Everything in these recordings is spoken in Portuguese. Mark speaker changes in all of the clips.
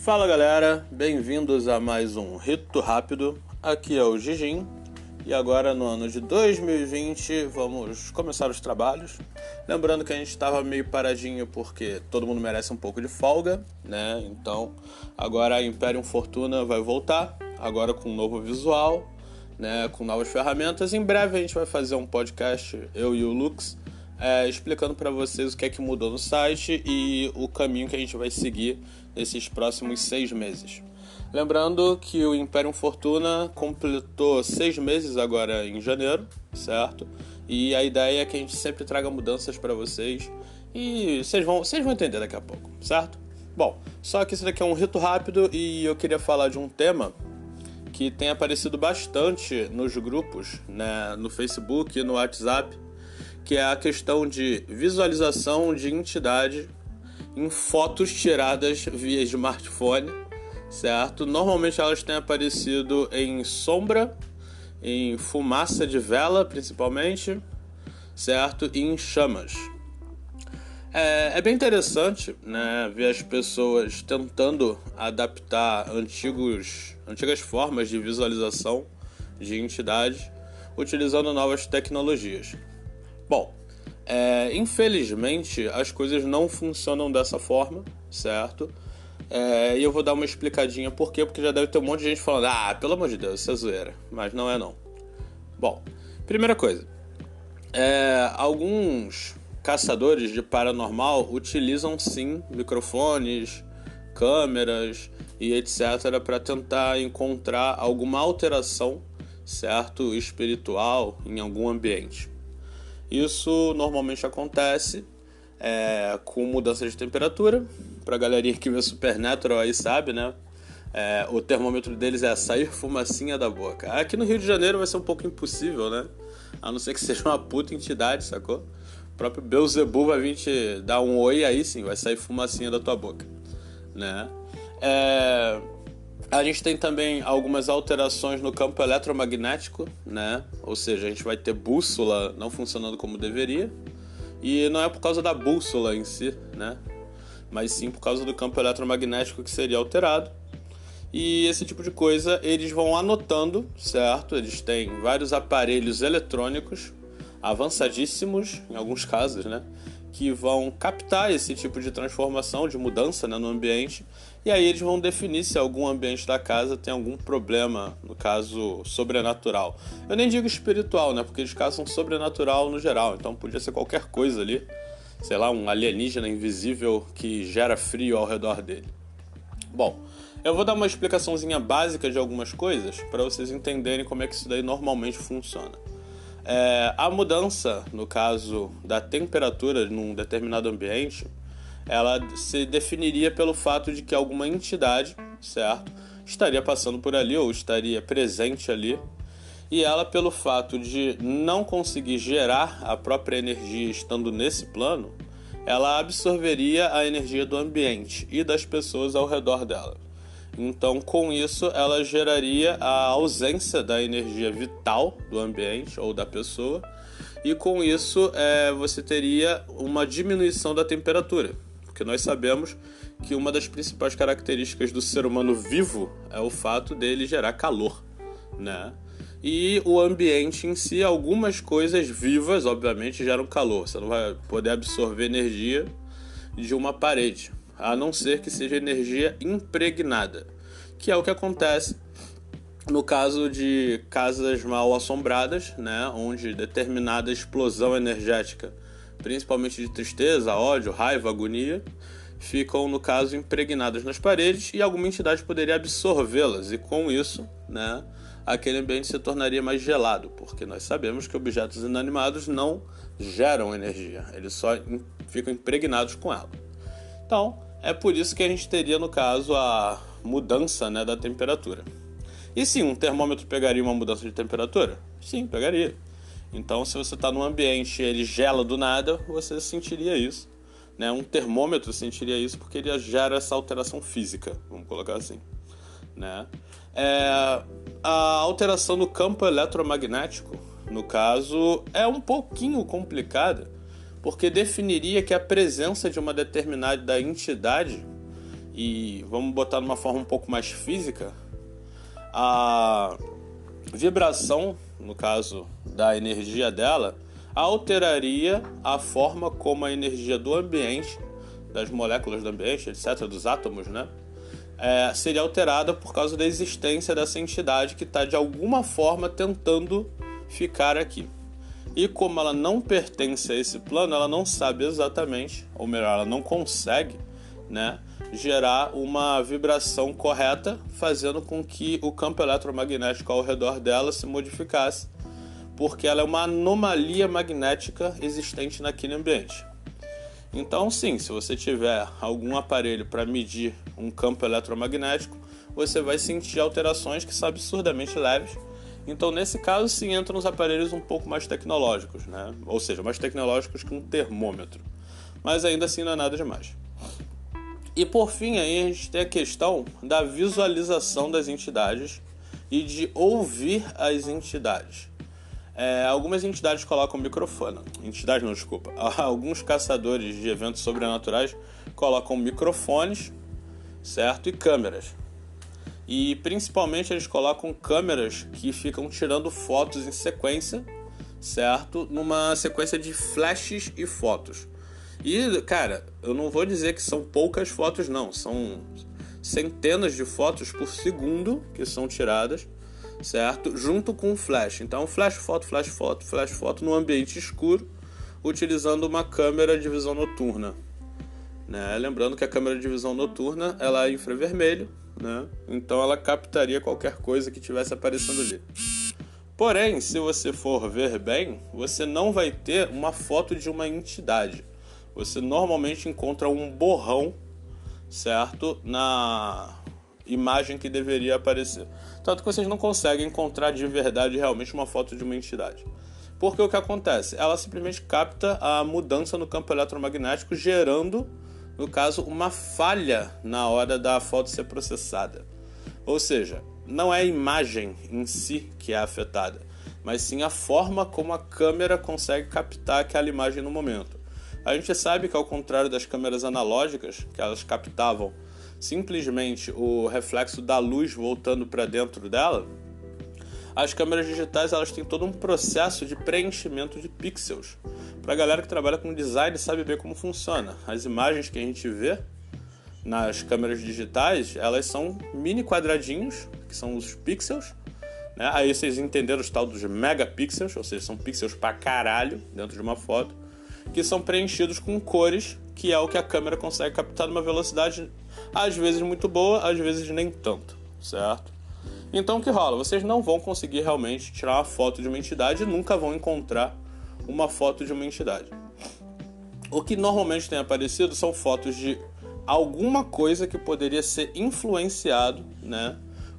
Speaker 1: Fala galera, bem-vindos a mais um Rito Rápido. Aqui é o Gigim e agora no ano de 2020 vamos começar os trabalhos. Lembrando que a gente estava meio paradinho porque todo mundo merece um pouco de folga, né? Então agora a Imperium Fortuna vai voltar, agora com um novo visual, né? Com novas ferramentas. Em breve a gente vai fazer um podcast, eu e o Lux, explicando para vocês o que é que mudou no site e o caminho que a gente vai seguir nesses próximos 6 meses. Lembrando que o Imperium Fortuna completou 6 meses agora em janeiro, certo? E a ideia é que a gente sempre traga mudanças para vocês e vocês vão entender daqui a pouco, certo? Bom, só que isso daqui é um rito rápido e eu queria falar de um tema que tem aparecido bastante nos grupos, né, no Facebook e no WhatsApp, que é a questão de visualização de entidade em fotos tiradas via smartphone, certo? Normalmente elas têm aparecido em sombra, em fumaça de vela principalmente, certo? E em chamas. É bem interessante, né, ver as pessoas tentando adaptar antigas formas de visualização de entidades utilizando novas tecnologias. Bom, infelizmente as coisas não funcionam dessa forma, certo? E eu vou dar uma explicadinha por quê, porque já deve ter um monte de gente falando: pelo amor de Deus, isso é zoeira. Mas não é não. Bom, primeira coisa, alguns caçadores de paranormal utilizam sim microfones, câmeras e etc. para tentar encontrar alguma alteração, certo, espiritual em algum ambiente. Isso normalmente acontece com mudança de temperatura. Pra galerinha que vê Supernatural aí sabe, né? O termômetro deles é sair fumacinha da boca. Aqui no Rio de Janeiro vai ser um pouco impossível, né? A não ser que seja uma puta entidade, sacou? O próprio Beelzebub vai vir te dar um oi, aí sim, vai sair fumacinha da tua boca, né? A gente tem também algumas alterações no campo eletromagnético, né? Ou seja, a gente vai ter bússola não funcionando como deveria. E não é por causa da bússola em si, né? Mas sim por causa do campo eletromagnético que seria alterado. E esse tipo de coisa eles vão anotando, certo? Eles têm vários aparelhos eletrônicos avançadíssimos, em alguns casos, né? Que vão captar esse tipo de transformação, de mudança, né, no ambiente. E aí eles vão definir se algum ambiente da casa tem algum problema, no caso, sobrenatural. Eu nem digo espiritual, né, porque eles caçam sobrenatural no geral. Então podia ser qualquer coisa ali. Sei lá, um alienígena invisível que gera frio ao redor dele. Bom, eu vou dar uma explicaçãozinha básica de algumas coisas para vocês entenderem como é que isso daí normalmente funciona. A mudança, no caso da temperatura num determinado ambiente, ela se definiria pelo fato de que alguma entidade, certo, estaria passando por ali ou estaria presente ali, e ela, pelo fato de não conseguir gerar a própria energia estando nesse plano, ela absorveria a energia do ambiente e das pessoas ao redor dela. Então, com isso, ela geraria a ausência da energia vital do ambiente ou da pessoa, e com isso você teria uma diminuição da temperatura, porque nós sabemos que uma das principais características do ser humano vivo é o fato dele gerar calor, né? E o ambiente em si, algumas coisas vivas, obviamente, geram calor. Você não vai poder absorver energia de uma parede, a não ser que seja energia impregnada, que é o que acontece no caso de casas mal assombradas, né, onde determinada explosão energética, principalmente de tristeza, ódio, raiva, agonia, ficam, no caso, impregnadas nas paredes e alguma entidade poderia absorvê-las, e com isso, né, aquele ambiente se tornaria mais gelado, porque nós sabemos que objetos inanimados não geram energia, eles só ficam impregnados com ela. Então, é por isso que a gente teria, no caso, a mudança, né, da temperatura. E sim, um termômetro pegaria uma mudança de temperatura? Sim, pegaria. Então, se você está num ambiente e ele gela do nada, você sentiria isso, né? Um termômetro sentiria isso porque ele gera essa alteração física, vamos colocar assim, né? A alteração no campo eletromagnético, no caso, é um pouquinho complicada, porque definiria que a presença de uma determinada entidade e vamos botar de uma forma um pouco mais física, a vibração, no caso da energia dela, alteraria a forma como a energia do ambiente, das moléculas do ambiente, etc., dos átomos, né? Seria alterada por causa da existência dessa entidade que está de alguma forma tentando ficar aqui. E como ela não pertence a esse plano, ela não sabe exatamente, ou melhor, ela não consegue, né, gerar uma vibração correta, fazendo com que o campo eletromagnético ao redor dela se modificasse, porque ela é uma anomalia magnética existente naquele ambiente. Então, sim, se você tiver algum aparelho para medir um campo eletromagnético, você vai sentir alterações que são absurdamente leves. Então, nesse caso, sim, entram os aparelhos um pouco mais tecnológicos, né? Ou seja, mais tecnológicos que um termômetro. Mas ainda assim não é nada demais. E por fim, aí, a gente tem a questão da visualização das entidades e de ouvir as entidades. Algumas entidades colocam microfone. Alguns caçadores de eventos sobrenaturais colocam microfones, certo? E câmeras. E principalmente eles colocam câmeras que ficam tirando fotos em sequência, certo? Numa sequência de flashes e fotos. E, cara, eu não vou dizer que são poucas fotos, não. São centenas de fotos por segundo que são tiradas, certo? Junto com o flash. Então, flash, foto no ambiente escuro, utilizando uma câmera de visão noturna, né? Lembrando que a câmera de visão noturna, ela é infravermelho, né? Então, ela captaria qualquer coisa que estivesse aparecendo ali. Porém, se você for ver bem, você não vai ter uma foto de uma entidade. Você normalmente encontra um borrão, certo? Na imagem que deveria aparecer. Tanto que vocês não conseguem encontrar de verdade realmente uma foto de uma entidade. Porque o que acontece? Ela simplesmente capta a mudança no campo eletromagnético, gerando, no caso, uma falha na hora da foto ser processada. Ou seja, não é a imagem em si que é afetada, mas sim a forma como a câmera consegue captar aquela imagem no momento. A gente sabe que, ao contrário das câmeras analógicas, que elas captavam simplesmente o reflexo da luz voltando para dentro dela, as câmeras digitais, elas têm todo um processo de preenchimento de pixels. Para a galera que trabalha com design, sabe bem como funciona. As imagens que a gente vê nas câmeras digitais, elas são mini quadradinhos, que são os pixels, né? Aí vocês entenderam os tal dos megapixels, ou seja, são pixels pra caralho dentro de uma foto, que são preenchidos com cores, que é o que a câmera consegue captar numa velocidade às vezes muito boa, às vezes nem tanto, certo? Então o que rola? Vocês não vão conseguir realmente tirar uma foto de uma entidade e nunca vão encontrar uma foto de uma entidade. O que normalmente tem aparecido são fotos de alguma coisa que poderia ser influenciado, né,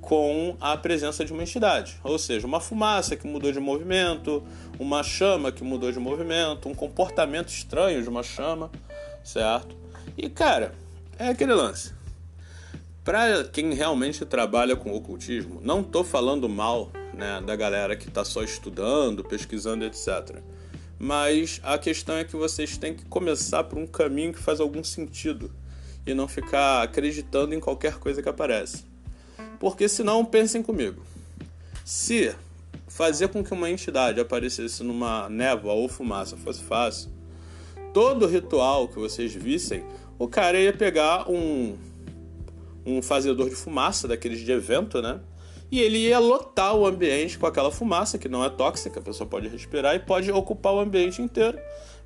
Speaker 1: com a presença de uma entidade. Ou seja, uma fumaça que mudou de movimento, uma chama que mudou de movimento, um comportamento estranho de uma chama, certo? E, cara, é aquele lance. Pra quem realmente trabalha com ocultismo, não tô falando mal, né, da galera que tá só estudando, pesquisando, etc. Mas a questão é que vocês têm que começar por um caminho que faz algum sentido e não ficar acreditando em qualquer coisa que aparece. Porque senão, pensem comigo, se fazer com que uma entidade aparecesse numa névoa ou fumaça fosse fácil, todo ritual que vocês vissem, o cara ia pegar um fazedor de fumaça, daqueles de evento, né? E ele ia lotar o ambiente com aquela fumaça, que não é tóxica, a pessoa pode respirar e pode ocupar o ambiente inteiro,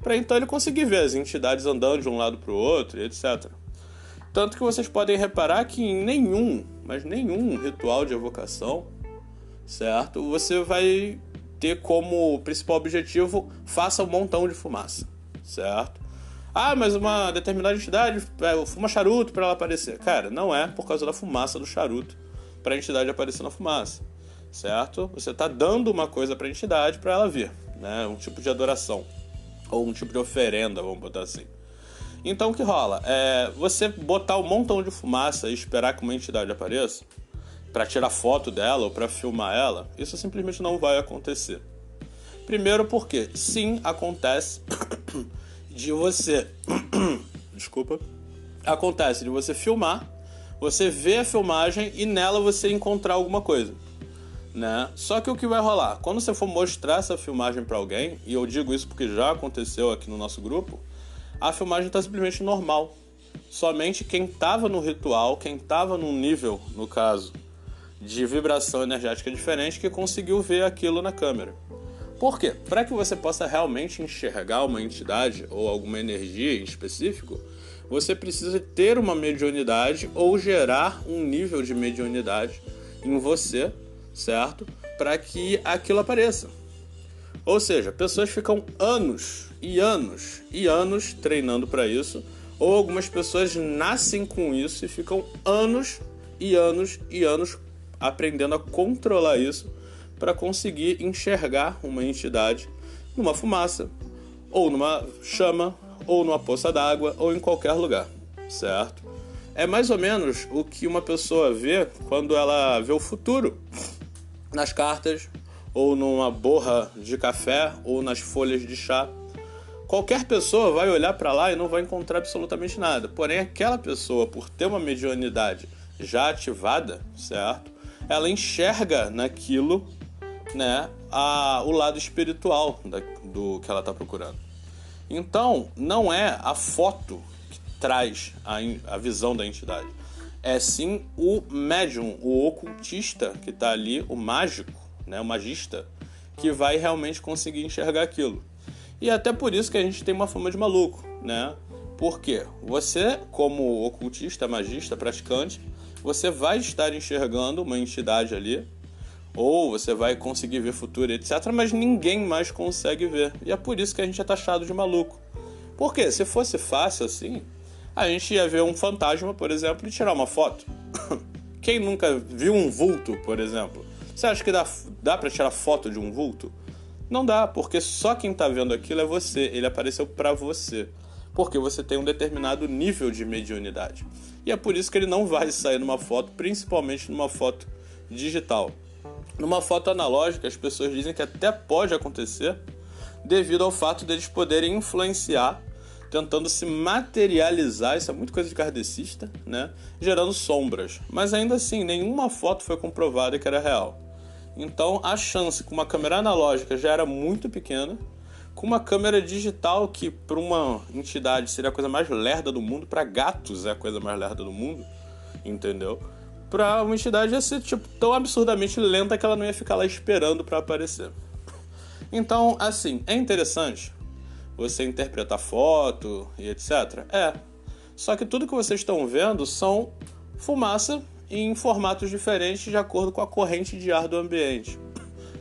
Speaker 1: para então ele conseguir ver as entidades andando de um lado para o outro, etc. Tanto que vocês podem reparar que em nenhum ritual de evocação, certo? Você vai ter como principal objetivo, faça um montão de fumaça, certo? Ah, mas uma determinada entidade fuma charuto para ela aparecer. Cara, não é por causa da fumaça do charuto para a entidade aparecer na fumaça, certo? Você está dando uma coisa para a entidade para ela vir, né? Um tipo de adoração, ou um tipo de oferenda, vamos botar assim. Então o que rola? Você botar um montão de fumaça e esperar que uma entidade apareça para tirar foto dela ou para filmar ela, isso simplesmente não vai acontecer. Primeiro porque, sim, acontece de você... Desculpa. Acontece de você filmar Você vê a filmagem e nela você encontrar alguma coisa, né? Só que o que vai rolar? Quando você for mostrar essa filmagem para alguém, e eu digo isso porque já aconteceu aqui no nosso grupo, a filmagem está simplesmente normal. Somente quem estava no ritual, quem estava num nível, no caso, de vibração energética diferente, que conseguiu ver aquilo na câmera. Por quê? Para que você possa realmente enxergar uma entidade ou alguma energia em específico, você precisa ter uma mediunidade ou gerar um nível de mediunidade em você, certo? Para que aquilo apareça. Ou seja, pessoas ficam anos e anos e anos treinando para isso, ou algumas pessoas nascem com isso e ficam anos e anos e anos aprendendo a controlar isso para conseguir enxergar uma entidade numa fumaça, ou numa chama, ou numa poça d'água, ou em qualquer lugar, certo? É mais ou menos o que uma pessoa vê quando ela vê o futuro nas cartas, ou numa borra de café, ou nas folhas de chá. Qualquer pessoa vai olhar para lá e não vai encontrar absolutamente nada. Porém, aquela pessoa, por ter uma mediunidade já ativada, certo? Ela enxerga naquilo, né, o lado espiritual do que ela está procurando. Então, não é a foto que traz a visão da entidade. É sim o médium, o ocultista que está ali, o mágico, né, o magista, que vai realmente conseguir enxergar aquilo. E até por isso que a gente tem uma fama de maluco, né? Porque você, como ocultista, magista, praticante, você vai estar enxergando uma entidade ali, ou você vai conseguir ver futuro, etc., mas ninguém mais consegue ver. E é por isso que a gente é taxado de maluco. Porque se fosse fácil assim, a gente ia ver um fantasma, por exemplo, e tirar uma foto. Quem nunca viu um vulto, por exemplo? Você acha que dá pra tirar foto de um vulto? Não dá, porque só quem tá vendo aquilo é você. Ele apareceu pra você. Porque você tem um determinado nível de mediunidade. E é por isso que ele não vai sair numa foto, principalmente numa foto digital. Numa foto analógica, as pessoas dizem que até pode acontecer devido ao fato deles poderem influenciar, tentando se materializar, isso é muito coisa de kardecista, né? Gerando sombras. Mas ainda assim, nenhuma foto foi comprovada que era real. Então a chance com uma câmera analógica já era muito pequena, com uma câmera digital que para uma entidade seria a coisa mais lerda do mundo, para gatos é a coisa mais lerda do mundo, entendeu? Para uma entidade ia ser tipo, tão absurdamente lenta que ela não ia ficar lá esperando para aparecer. Então, assim, é interessante você interpretar foto e etc. Só que tudo que vocês estão vendo são fumaça em formatos diferentes de acordo com a corrente de ar do ambiente.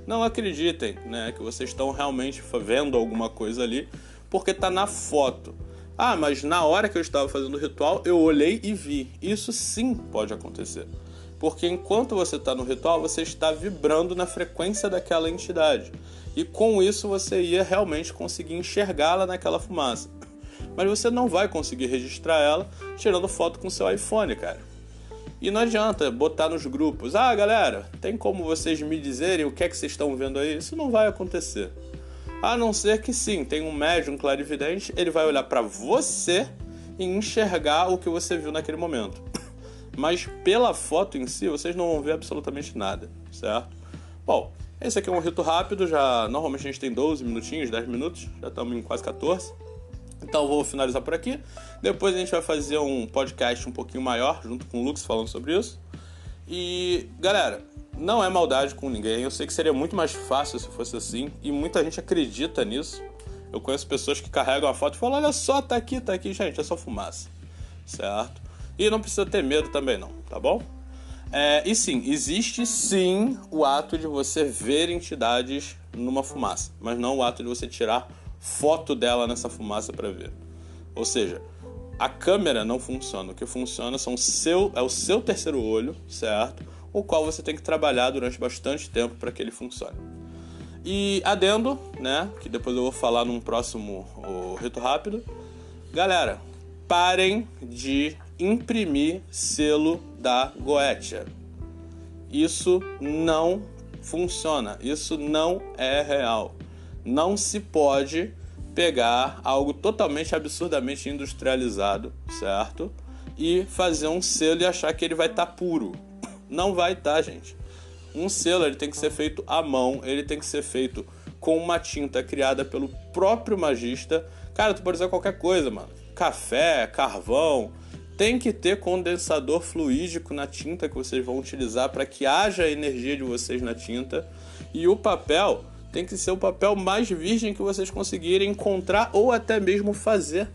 Speaker 1: Não acreditem, né, que vocês estão realmente vendo alguma coisa ali porque está na foto. Ah, mas na hora que eu estava fazendo o ritual, eu olhei e vi. Isso sim pode acontecer. Porque enquanto você está no ritual, você está vibrando na frequência daquela entidade. E com isso você ia realmente conseguir enxergá-la naquela fumaça. Mas você não vai conseguir registrar ela tirando foto com seu iPhone, cara. E não adianta botar nos grupos, ah, galera, tem como vocês me dizerem o que é que vocês estão vendo aí? Isso não vai acontecer. A não ser que sim, tem um médium clarividente, ele vai olhar para você e enxergar o que você viu naquele momento. Mas pela foto em si, vocês não vão ver absolutamente nada, certo? Bom, esse aqui é um rito rápido, já normalmente a gente tem 12 minutinhos, 10 minutos, já estamos em quase 14. Então eu vou finalizar por aqui. Depois a gente vai fazer um podcast um pouquinho maior, junto com o Lux, falando sobre isso. E, galera, não é maldade com ninguém. Eu sei que seria muito mais fácil se fosse assim. E muita gente acredita nisso. Eu conheço pessoas que carregam a foto e falam, olha só, tá aqui. Gente, é só fumaça. Certo? E não precisa ter medo também não, tá bom? E sim, existe sim o ato de você ver entidades numa fumaça. Mas não o ato de você tirar foto dela nessa fumaça para ver. Ou seja, a câmera não funciona. O que funciona é o seu terceiro olho, certo? O qual você tem que trabalhar durante bastante tempo para que ele funcione. E adendo, né? Que depois eu vou falar num próximo rito rápido. Galera, parem de imprimir selo da Goetia. Isso não funciona. Isso não é real. Não se pode pegar algo totalmente absurdamente industrializado, certo? e fazer um selo e achar que ele vai estar puro. Não vai estar, gente. Um selo ele tem que ser feito à mão, ele tem que ser feito com uma tinta criada pelo próprio magista. Cara, tu pode usar qualquer coisa, mano. Café, carvão. Tem que ter condensador fluídico na tinta que vocês vão utilizar para que haja a energia de vocês na tinta. E o papel tem que ser o papel mais virgem que vocês conseguirem encontrar ou até mesmo fazer.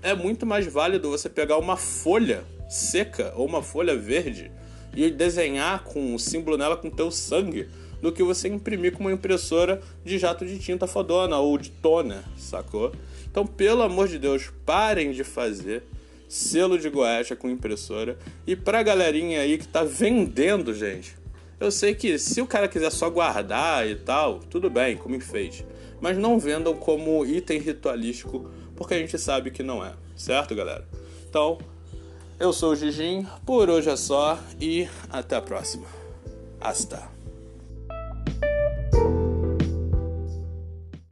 Speaker 1: É muito mais válido você pegar uma folha seca ou uma folha verde e desenhar com o símbolo nela com teu sangue do que você imprimir com uma impressora de jato de tinta fodona ou de toner, sacou? Então, pelo amor de Deus, parem de fazer selo de guacha com impressora. E pra galerinha aí que tá vendendo, gente, eu sei que se o cara quiser só guardar e tal, tudo bem, como enfeite, mas não vendam como item ritualístico, porque a gente sabe que não é, certo, galera? Então, eu sou o Gigim, por hoje é só e até a próxima. Hasta.